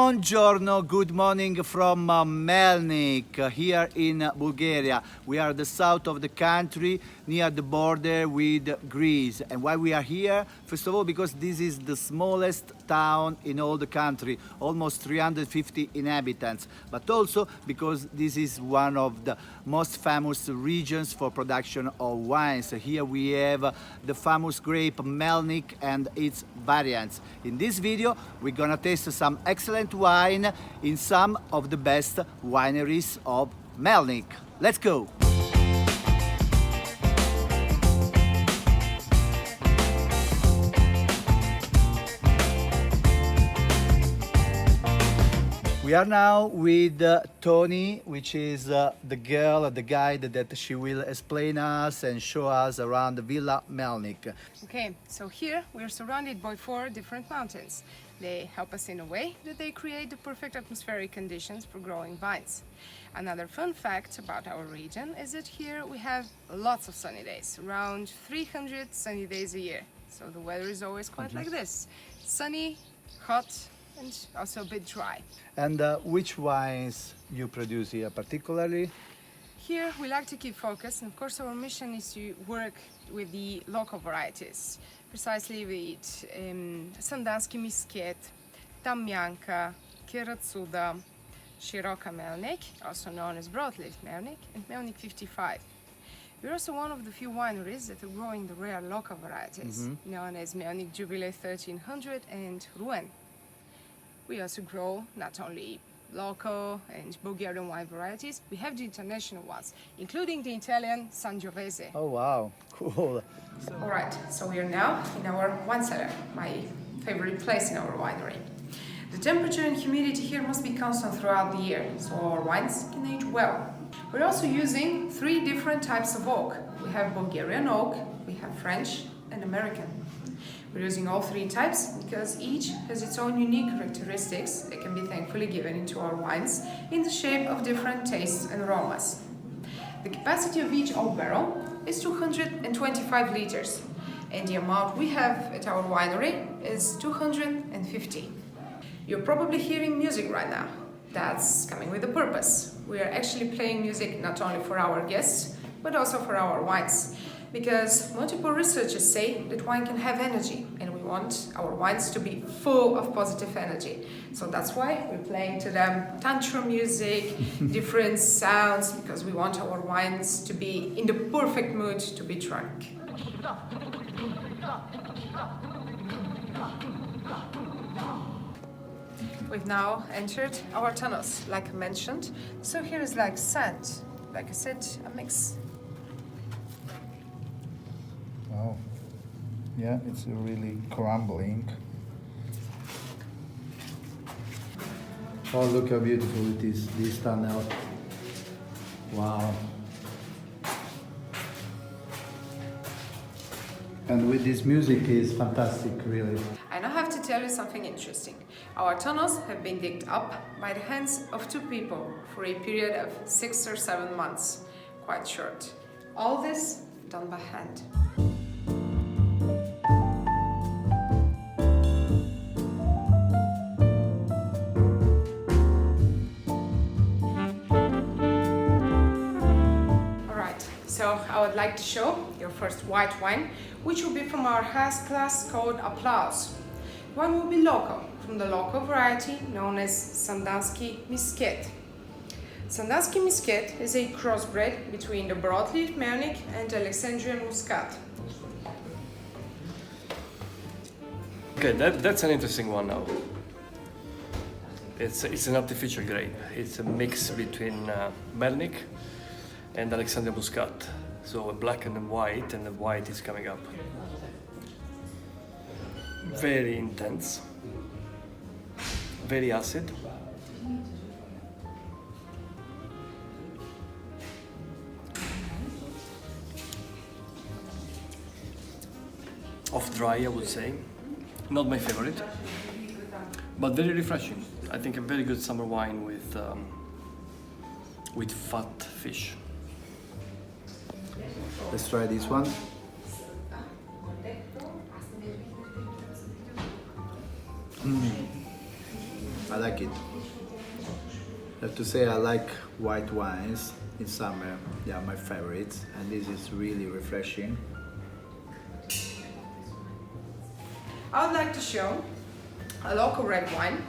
Buongiorno, good morning from Melnik, here in Bulgaria. We are the south of the country, near the border with Greece. And why we are here? First of all, because this is the smallest town in all the country, almost 350 inhabitants. But also because this is one of the most famous regions for production of wines. Here we have the famous grape Melnik and its variants. In this video, we're gonna taste some excellent wine in some of the best wineries of Melnik. Let's go! We are now with Tony, which is the girl, the guide that she will explain us and show us around the Villa Melnik. Okay, so here we are surrounded by 4 different mountains. They help us in a way that they create the perfect atmospheric conditions for growing vines. Another fun fact about our region is that here we have lots of sunny days, around 300 sunny days a year. So the weather is always quite like this, sunny, hot, and also a bit dry. And which wines you produce here particularly? Here we like to keep focus, and of course our mission is to work with the local varieties, precisely with Danski Biscuit, Tamjanka, Kiryu, Shiroka Melnik, also known as broadleaf Melnik, and Melnik 55. We're also one of the few wineries that are growing the rare local varieties, known as Melnik Jubilee 1300 and Rouen. We also grow not only local and Bulgarian wine varieties, we have the international ones, including the Italian Sangiovese. Oh wow, cool. Alright, so we are now in our wine cellar, my favorite place in our winery. The temperature and humidity here must be constant throughout the year, so our wines can age well. We're also using 3 different types of oak. We have Bulgarian oak, we have French and American. We're using all 3 types because each has its own unique characteristics that can be thankfully given into our wines in the shape of different tastes and aromas. The capacity of each oak barrel is 225 liters, and the amount we have at our winery is 250. You're probably hearing music right now. That's coming with a purpose. We are actually playing music not only for our guests, but also for our wines. Because multiple researchers say that wine can have energy, and we want our wines to be full of positive energy. So that's why we're playing to them tantra music, different sounds, because we want our wines to be in the perfect mood to be drunk. We've now entered our tunnels, like I mentioned. So here is like sand, like I said, a mix. Oh, yeah, it's really crumbling. Oh, look how beautiful it is, this tunnel. Wow. And with this music is fantastic, really. I now have to tell you something interesting. Our tunnels have been digged up by the hands of 2 people for a period of 6 or 7 months. Quite short. All this done by hand. So I would like to show your first white wine, which will be from our house class called Applause. One will be local, from the local variety known as Danski Biscuit. Danski Biscuit is a crossbred between the broadleaf Melnik and Alexandrian Muscat. Okay, that's an interesting one now. It's an artificial grape. It's a mix between Melnik and Alexandrian Muscat. So a black and a white, and the white is coming up. Very intense, very acid. Off dry, I would say. Not my favorite, but very refreshing. I think a very good summer wine with fat fish. Let's try this one. I like it. I have to say I like white wines in summer. They are my favorites, and this is really refreshing. I would like to show a local red wine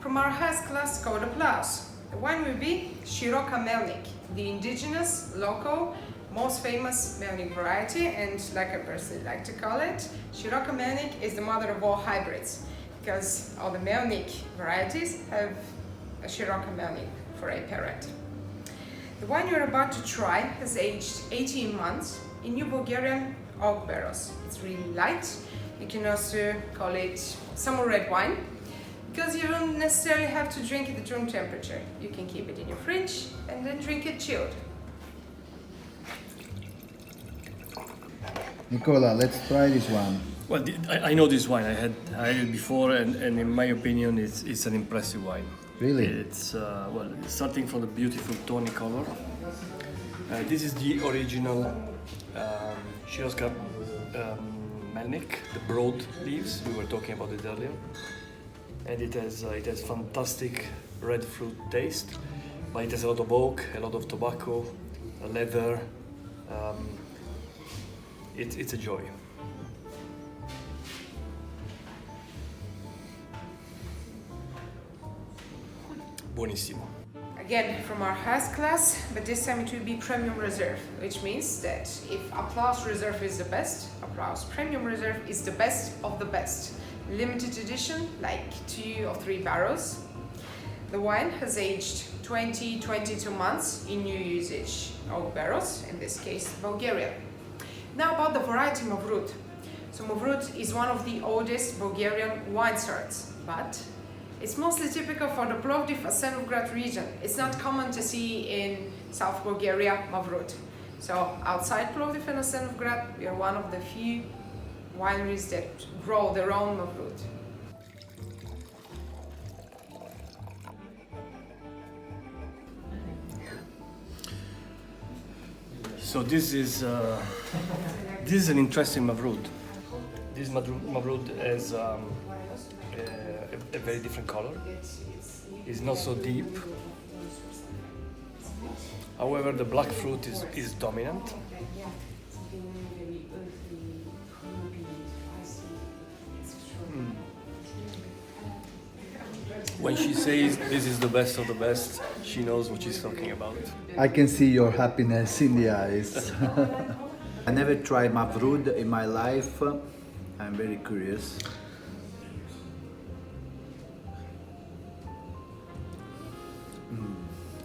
from our highest class Code Applause. The wine will be Shiroka Melnik, the indigenous, local, most famous Melnik variety, and like I personally like to call it, Shiroka Melnik is the mother of all hybrids, because all the Melnik varieties have a Shiroka Melnik for a parent. The wine you're about to try has aged 18 months in new Bulgarian oak barrels. It's really light. You can also call it summer red wine, because you don't necessarily have to drink it at room temperature. You can keep it in your fridge and then drink it chilled. Nicola, let's try this one. Well, I know this wine. I had it before, and in my opinion, it's an impressive wine. Really? It's starting from the beautiful tawny color. This is the original Shiroka Melnik, the broad leaves. We were talking about it earlier, and it has fantastic red fruit taste, but it has a lot of oak, a lot of tobacco, leather. It's a joy. Buonissimo. Again, from our highest class, but this time it will be Premium Reserve, which means that if Applause Reserve is the best, Applause Premium Reserve is the best of the best. Limited edition, like 2 or 3 barrels. The wine has aged 22 months in new usage oak barrels, in this case Bulgaria. Now about the variety Mavrut. So Mavrut is one of the oldest Bulgarian wine sorts, but it's mostly typical for the Plovdiv-Asenovgrad region. It's not common to see in South Bulgaria Mavrut. So outside Plovdiv and Asenovgrad, we are one of the few wineries that grow their own Mavrut. So this is an interesting Mavrut. This Mavrut has a very different color. It's not so deep. However, the black fruit is dominant. When she says this is the best of the best, she knows what she's talking about. I can see your happiness in the eyes. I never tried Mavrud in my life. I'm very curious.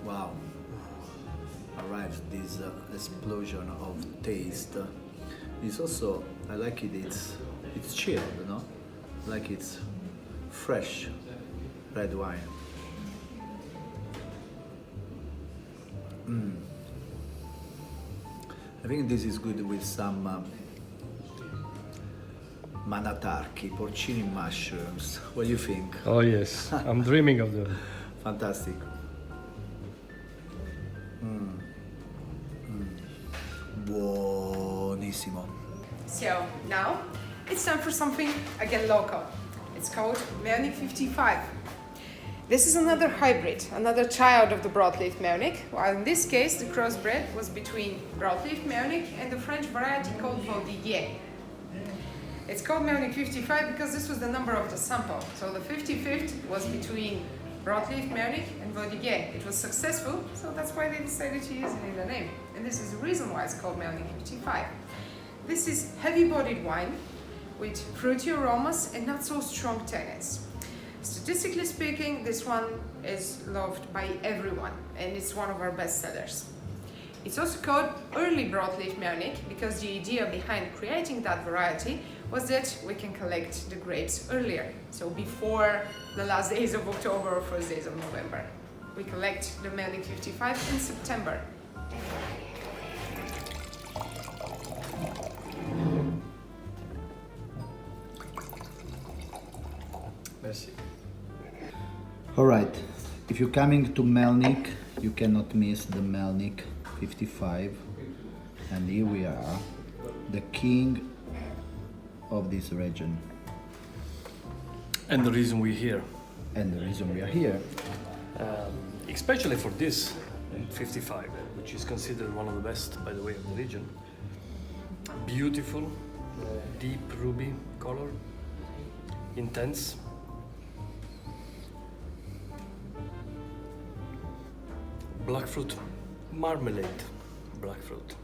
Wow. Alright, this explosion of taste. It's also, I like it, it's chilled, you know? Like it's fresh red wine. I think this is good with some manatarki, porcini mushrooms. What do you think? Oh yes, I'm dreaming of them. Fantastic. Buonissimo. So now it's time for something again local. It's called Melnik 55. This is another hybrid, another child of the broadleaf Melnik, while in this case the crossbred was between broadleaf Melnik and the French variety called Valdiguier. It's called Melnik 55 because this was the number of the sample, so the 55th was between broadleaf Melnik and Valdiguier. It was successful, so that's why they decided to use it in the name. And this is the reason why it's called Melnik 55. This is heavy-bodied wine with fruity aromas and not so strong tannins. Statistically speaking, this one is loved by everyone, and it's one of our best sellers. It's also called early broadleaf Melnik because the idea behind creating that variety was that we can collect the grapes earlier, so before the last days of October or first days of November. We collect the Melnik 55 in September. Merci. All right, if you're coming to Melnik, you cannot miss the Melnik 55. And here we are, the king of this region. And the reason we're here. and the reason we are here. Especially for this 55, which is considered one of the best, by the way, of the region. Beautiful, deep ruby color, intense. Black fruit, marmalade black fruit,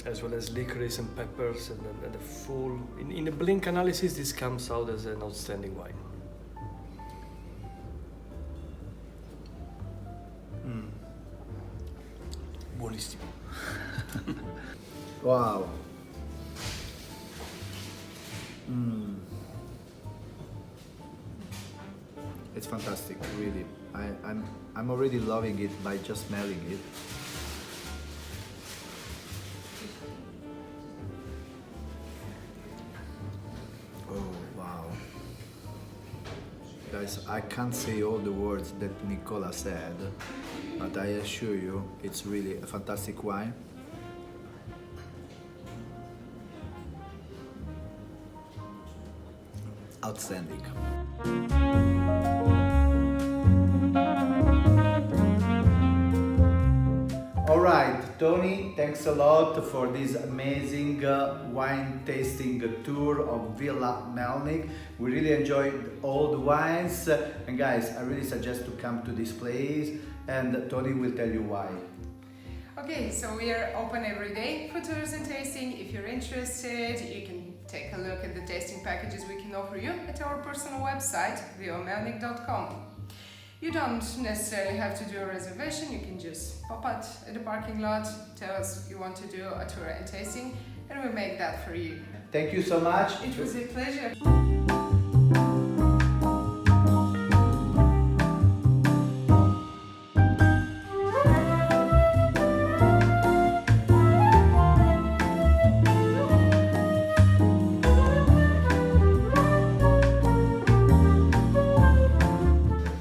as well as licorice and peppers, and then the full. In a blink analysis, this comes out as an outstanding wine. Buonissimo. Wow. It's fantastic, really. I'm already loving it by just smelling it. Oh wow. Guys, I can't say all the words that Nicola said, but I assure you it's really a fantastic wine. Outstanding. All right, Tony, thanks a lot for this amazing wine tasting tour of Villa Melnik. We really enjoyed all the wines, and guys, I really suggest to come to this place, and Tony will tell you why. Okay, so we are open every day for tours and tasting. If you're interested, you can take a look at the tasting packages we can offer you at our personal website, villamelnik.com. You don't necessarily have to do a reservation, you can just pop out at the parking lot, tell us you want to do a tour and tasting, and we'll make that for you. Thank you so much. It was a pleasure.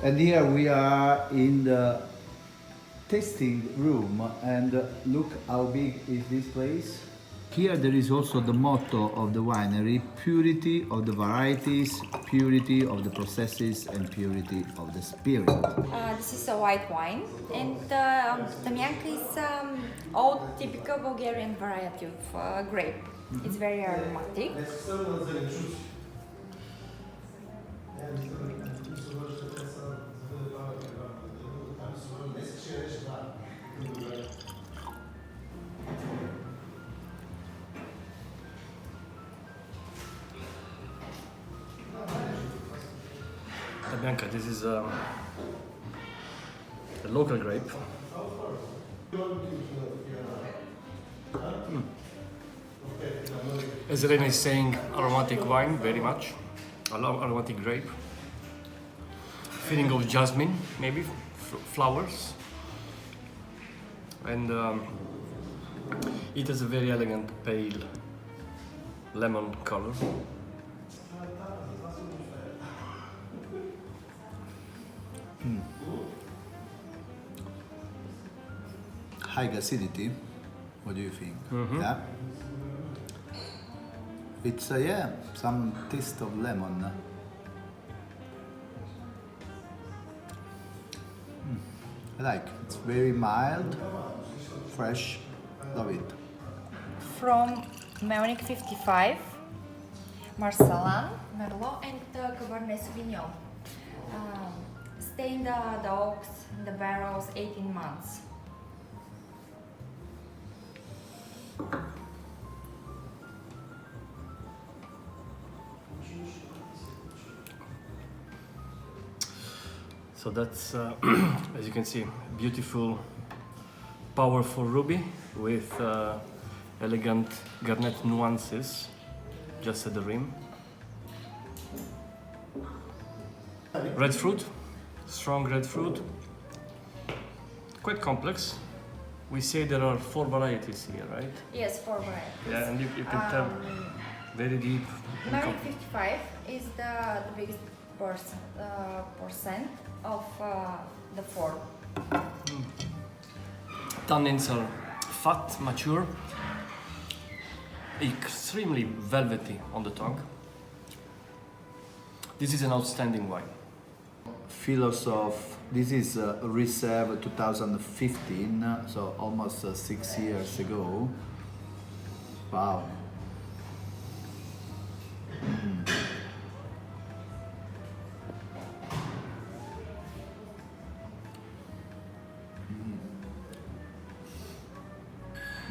And here we are in the tasting room, and look how big is this place. Here there is also the motto of the winery: purity of the varieties, purity of the processes, and purity of the spirit. This is a white wine, and Tamjanka is old typical Bulgarian variety of grape. It's very aromatic. Bianca, this is a local grape. As Elena is saying, aromatic wine, very much. Aromatic grape. Feeling of jasmine, maybe, flowers. And it has a very elegant pale lemon color. High acidity. What do you think? Yeah. It's yeah, some taste of lemon. I like. It's very mild, fresh. Love it. From Melnik 55, Marsalan Merlot, and Cabernet Sauvignon. Stay in the oaks, in the barrels, 18 months. So that's, as you can see, beautiful, powerful ruby with elegant garnet nuances just at the rim. Red fruit, strong red fruit, quite complex. We say there are 4 varieties here, right? Yes, 4 varieties. Yeah, and you can tell very deep. Melnik 55 is the biggest percent of the 4. Tannins are fat, mature, extremely velvety on the tongue. This is an outstanding wine. Philosoph. This is Reserve 2015, so almost 6 years ago. Wow.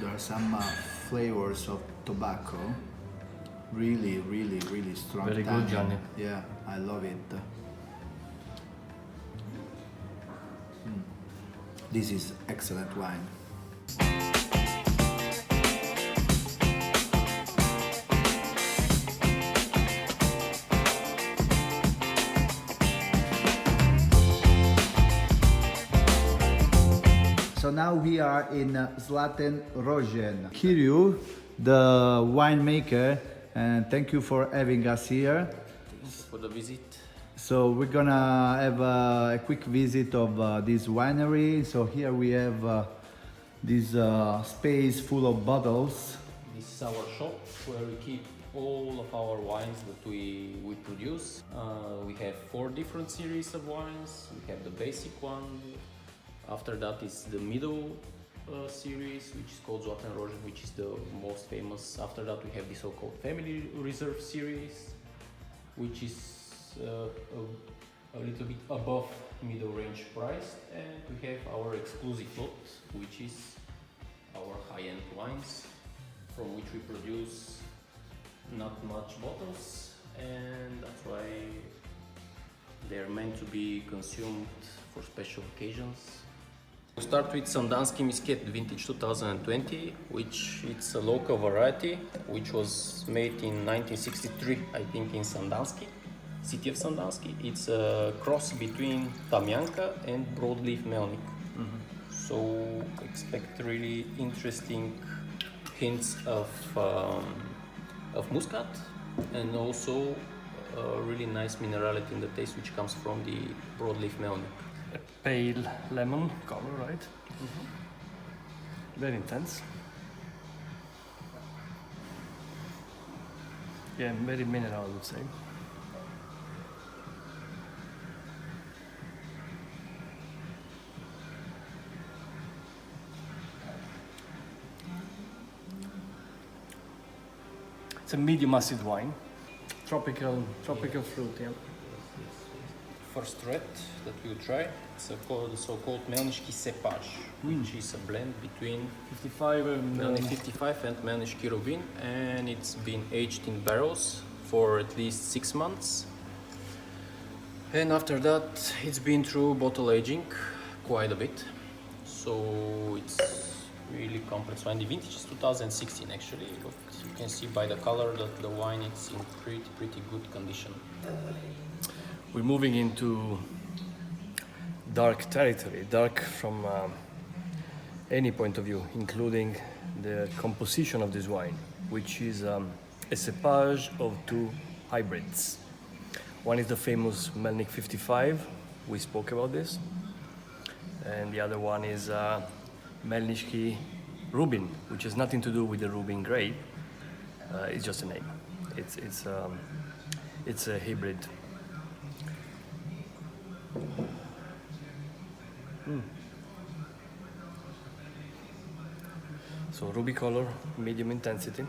There are some flavors of tobacco. Really, really, really strong. Very good, tannin. Gianni. Yeah, I love it. This is excellent wine. So now we are in Zlaten Rozhen. Kiryu, the winemaker, and thank you for having us here. Thanks for the visit. So we're gonna have a quick visit of this winery. So here we have this space full of bottles. This is our shop where we keep all of our wines that we produce. We have 4 different series of wines. We have the basic one. After that is the middle series, which is called Zlaten Rozhen, which is the most famous. After that we have the so-called Family Reserve series, which is a little bit above middle range price, and we have our exclusive lot, which is our high-end wines, from which we produce not much bottles, and that's why they're meant to be consumed for special occasions. We start with some Danski Biscuit vintage 2020, which it's a local variety, which was made in 1963, I think, in Sandanski, city of Sandanski. It's a cross between Tamjanka and broadleaf Melnik. So expect really interesting hints of muscat, and also really nice minerality in the taste, which comes from the broadleaf Melnik. A pale lemon color, right? Very intense. Yeah, very mineral, I would say. It's a medium acid wine. Tropical fruit, yeah. First red that we'll try, it's the so-called Melnishki cepage, which is a blend between 55 and Melnik 55 and Melnishki Rubin, and it's been aged in barrels for at least 6 months. And after that, it's been through bottle aging quite a bit. So it's really complex wine. The vintage is 2016 actually, but you can see by the color that the wine is in pretty good condition. we're moving into dark territory, dark from any point of view, including the composition of this wine, which is a cepage of 2 hybrids. One is the famous Melnik 55, we spoke about this, and the other one is Melnishki Rubin, which has nothing to do with the Rubin grape. It's just a name. It's a hybrid. So ruby color, medium intensity.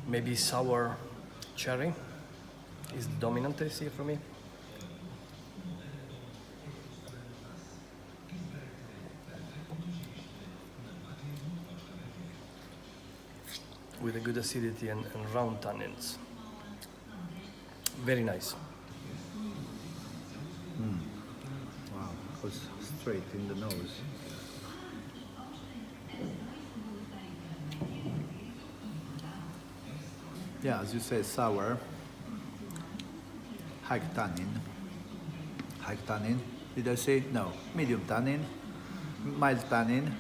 Maybe sour cherry is the dominant taste here for me. With a good acidity and round tannins. Very nice. Wow, goes straight in the nose. Yeah, as you say, sour, high tannin. High tannin. Did I say? No. Medium tannin, mild tannin.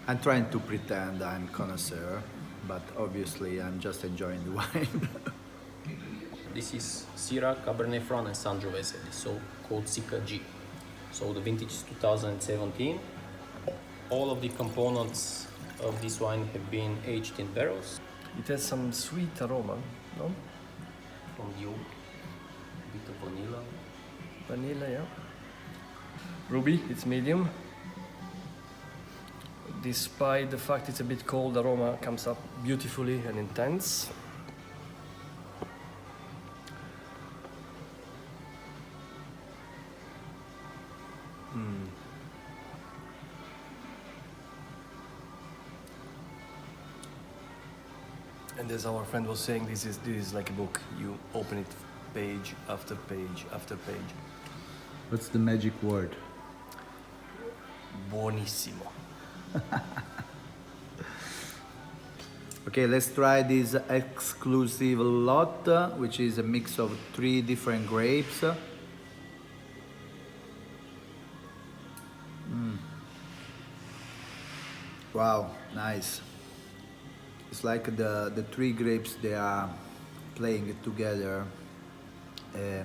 I'm trying to pretend I'm connoisseur, but obviously I'm just enjoying the wine. This is Syrah, Cabernet Franc and Sangiovese, so called Sika G. So the vintage is 2017. All of the components of this wine have been aged in barrels. It has some sweet aroma, no? From the oak, a bit of vanilla. Vanilla, yeah. Ruby, it's medium. Despite the fact it's a bit cold, the aroma comes up beautifully and intense. And as our friend was saying, this is like a book. You open it page after page after page. What's the magic word? Buonissimo. Okay, let's try this exclusive lot, which is a mix of 3 different grapes. Wow, nice. It's like the 3 grapes, they are playing together a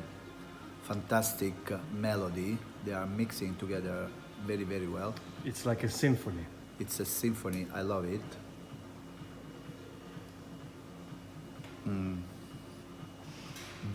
fantastic melody. They are mixing together very, very well. It's like a symphony. It's a symphony, I love it.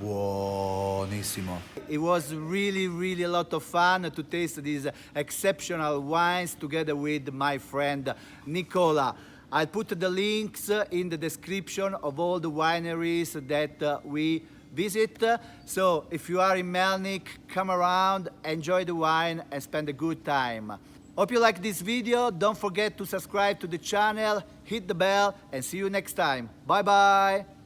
Buonissimo. It was really, really a lot of fun to taste these exceptional wines together with my friend Nicola. I'll put the links in the description of all the wineries that we visit. So if you are in Melnik, come around, enjoy the wine and spend a good time. Hope you like this video. Don't forget to subscribe to the channel, hit the bell, and see you next time. Bye bye.